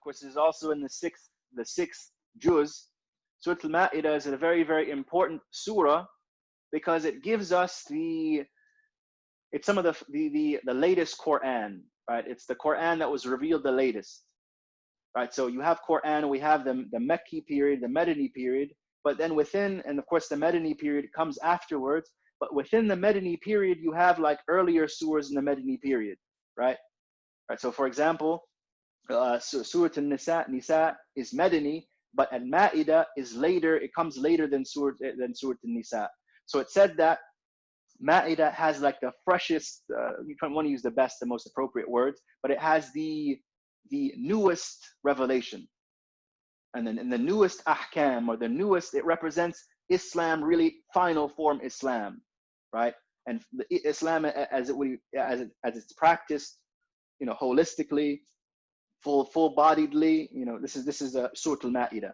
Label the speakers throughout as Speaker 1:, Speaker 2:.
Speaker 1: course, this is also in the sixth juz. Surah Al-Ma'idah is a very, very important surah because it gives us it's some of the latest Qur'an, right? It's the Qur'an that was revealed the latest, right? So you have Qur'an, we have the Mecca period, the Medini period, but then within, and of course the Medini period comes afterwards, but within the Medini period, you have like earlier surahs in the Medini period, right? Right. So for example, Surah An-Nisa is Medini, but Al-Ma'idah is later, it comes later than Surah An-Nisa. So it said that Ma'idah has like the freshest, you don't want to use the best, the most appropriate words, but it has the newest revelation. And then in the newest ahkam, or the newest, it represents Islam, really final form Islam, right? And the Islam as it's practiced, holistically, full-bodiedly, this is a Surah Al-Ma'idah.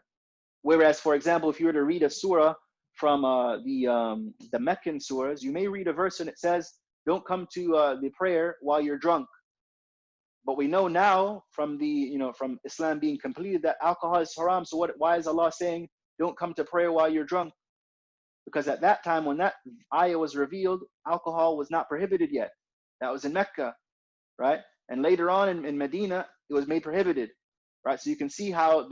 Speaker 1: Whereas, for example, if you were to read a surah from the Meccan surahs, you may read a verse and it says, don't come to the prayer while you're drunk. But we know now from from Islam being completed that alcohol is haram. So why is Allah saying, don't come to prayer while you're drunk? Because at that time when that ayah was revealed, alcohol was not prohibited yet. That was in Mecca, right? And later on in Medina, it was made prohibited, right? So you can see how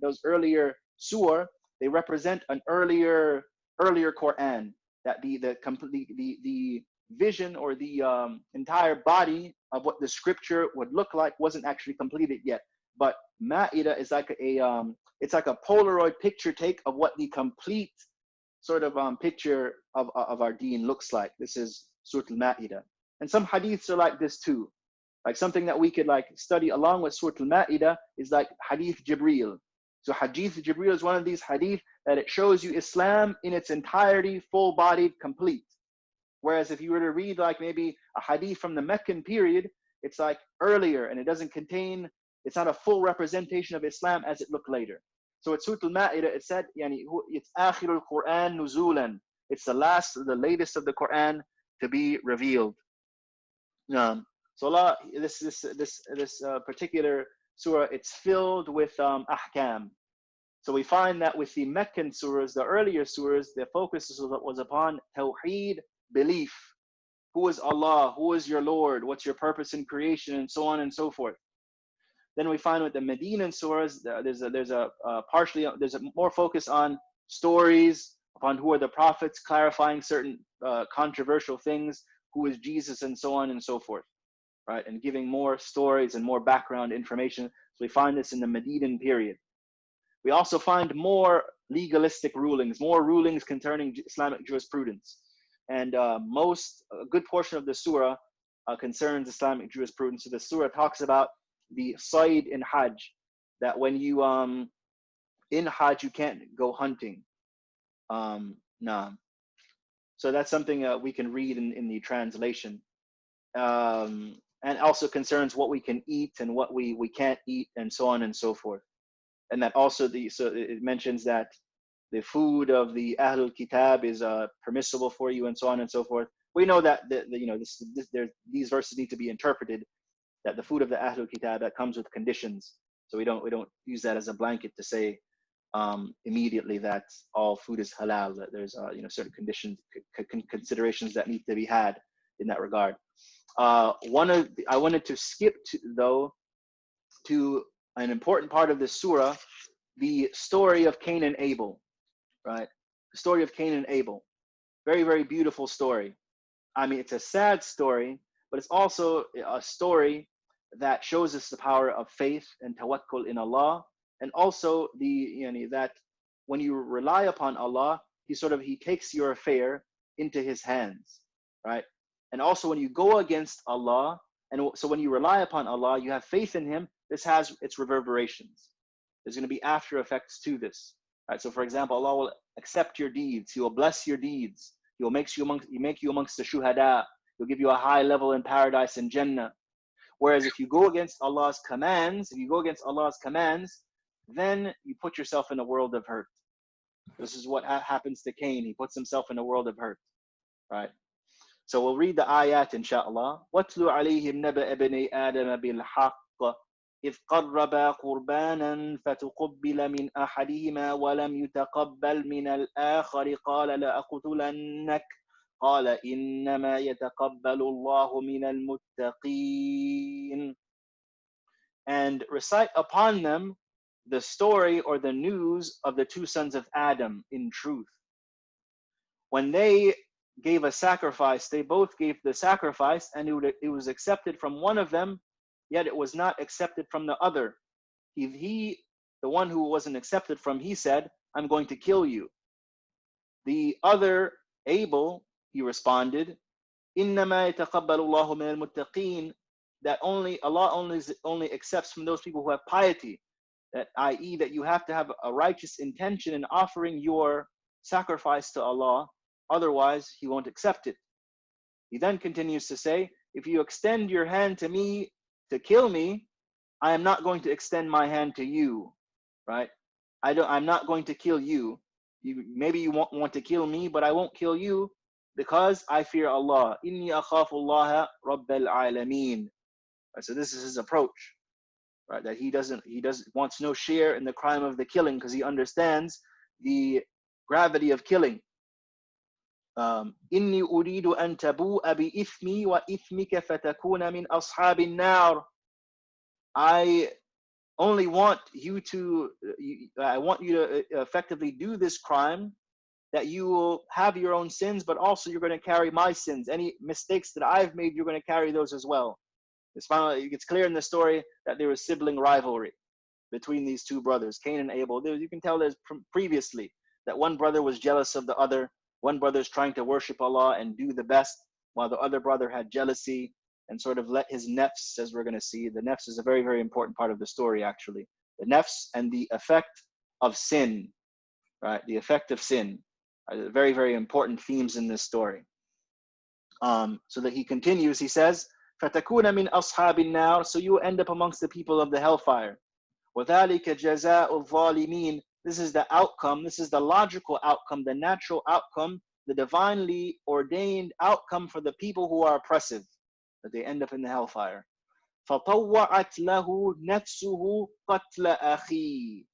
Speaker 1: those earlier surah, they represent an earlier Qur'an, that the vision or the entire body of what the scripture would look like wasn't actually completed yet. But Ma'idah is like it's like a Polaroid picture take of what the complete sort of picture of our deen looks like. This is Surah Al-Ma'idah. And some hadiths are like this too. Like something that we could like study along with Surah Al-Ma'idah is like Hadith Jibreel. So Hadith Jibreel is one of these hadith that it shows you Islam in its entirety, full-bodied, complete. Whereas if you were to read like maybe a hadith from the Meccan period, it's like earlier and it doesn't contain, it's not a full representation of Islam as it looked later. So at Surah Al-Ma'idah, it said, it's Akhirul Qur'an Nuzulan. It's the latest of the Qur'an to be revealed. So Allah, this particular surah, it's filled with ahkam. So we find that with the Meccan surahs, the earlier surahs, the focus was upon tawheed, belief. Who is Allah? Who is your Lord? What's your purpose in creation? And so on and so forth. Then we find with the Medinan surahs, there's a more focus on stories, upon who are the prophets, clarifying certain controversial things, who is Jesus, and so on and so forth. Right, and giving more stories and more background information. So we find this in the Medinan period. We also find more legalistic rulings, more rulings concerning Islamic jurisprudence. And a good portion of the surah concerns Islamic jurisprudence. So the surah talks about the Sayd in Hajj, that when you in Hajj you can't go hunting. Nah. So that's something we can read in the translation. And also concerns what we can eat and what we can't eat, and so on and so forth. And that also it mentions that the food of the Ahlul Kitab is permissible for you, and so on and so forth. We know that these verses need to be interpreted, that the food of the Ahlul Kitab, that comes with conditions. So we don't use that as a blanket to say immediately that all food is halal. That there's certain conditions, considerations that need to be had in that regard. I wanted to skip to an important part of this surah, the story of Cain and Abel, right? The story of Cain and Abel. Very, very beautiful story. I mean, it's a sad story, but it's also a story that shows us the power of faith and tawakkul in Allah, and also that when you rely upon Allah, He takes your affair into His hands, right? And also when you go against Allah, and so when you rely upon Allah, you have faith in Him, this has its reverberations. There's going to be after effects to this, right? So for example, Allah will accept your deeds. He will bless your deeds. He will make you amongst the shuhada. He'll give you a high level in paradise and Jannah. Whereas if you go against Allah's commands, then you put yourself in a world of hurt. This is what happens to Cain. He puts himself in a world of hurt, right? So we'll read the ayat, inshallah. وَاتْلُ عَلَيْهِمْ نَبَأَ ابْنَيْ آدَمَ بِالْحَقِّ إذ قربا قربانا فتقبل من أحدهما ولم يتقبل من الآخر قال لأقتلنك قال إنما يتقبل الله من المتقين. And recite upon them the story or the news of the two sons of Adam in truth. When they gave a sacrifice, they both gave the sacrifice, and it was accepted from one of them, yet it was not accepted from the other. He, the one who wasn't accepted from, he said, I'm going to kill you. The other, Abel, he responded, إِنَّمَا يَتَقَبَّلُ اللَّهُ مِنَ الْمُتَّقِينَ, that Allah only accepts from those people who have piety, that i.e. that you have to have a righteous intention in offering your sacrifice to Allah, otherwise He won't accept it. He then continues to say, if you extend your hand to me to kill me, I am not going to extend my hand to you, right? I'm not going to kill you. Maybe you want to kill me, but I won't kill you because I fear Allah. Inni akhafu Allah Rabbal Alameen. Right, so this is his approach, right? That he wants no share in the crime of the killing because he understands the gravity of killing. Inni uridu an tabu'a bi ithmi wa ithmika fatakuna min ashabin nar. I only want you to effectively do this crime, that you will have your own sins, but also you're going to carry my sins. Any mistakes that I've made, you're going to carry those as well. It's clear in the story that there was sibling rivalry between these two brothers, Cain and Abel. You can tell there's previously that one brother was jealous of the other. One brother is trying to worship Allah and do the best, while the other brother had jealousy and sort of let his nafs, as we're going to see. The nafs is a very, very important part of the story, actually. The nafs and the effect of sin, right? The effect of sin are very, very important themes in this story. So that he continues, he says, فَتَكُونَ مِنْ أَصْحَابِ النَّارِ, so you end up amongst the people of the hellfire. وَذَلِكَ جَزَاءُ الظَّالِمِينَ, this is the outcome, this is the logical outcome, the natural outcome, the divinely ordained outcome for the people who are oppressive, that they end up in the hellfire. فَطَوَّعَتْ لَهُ نَفْسُهُ قَتْلَ أَخِيهِ,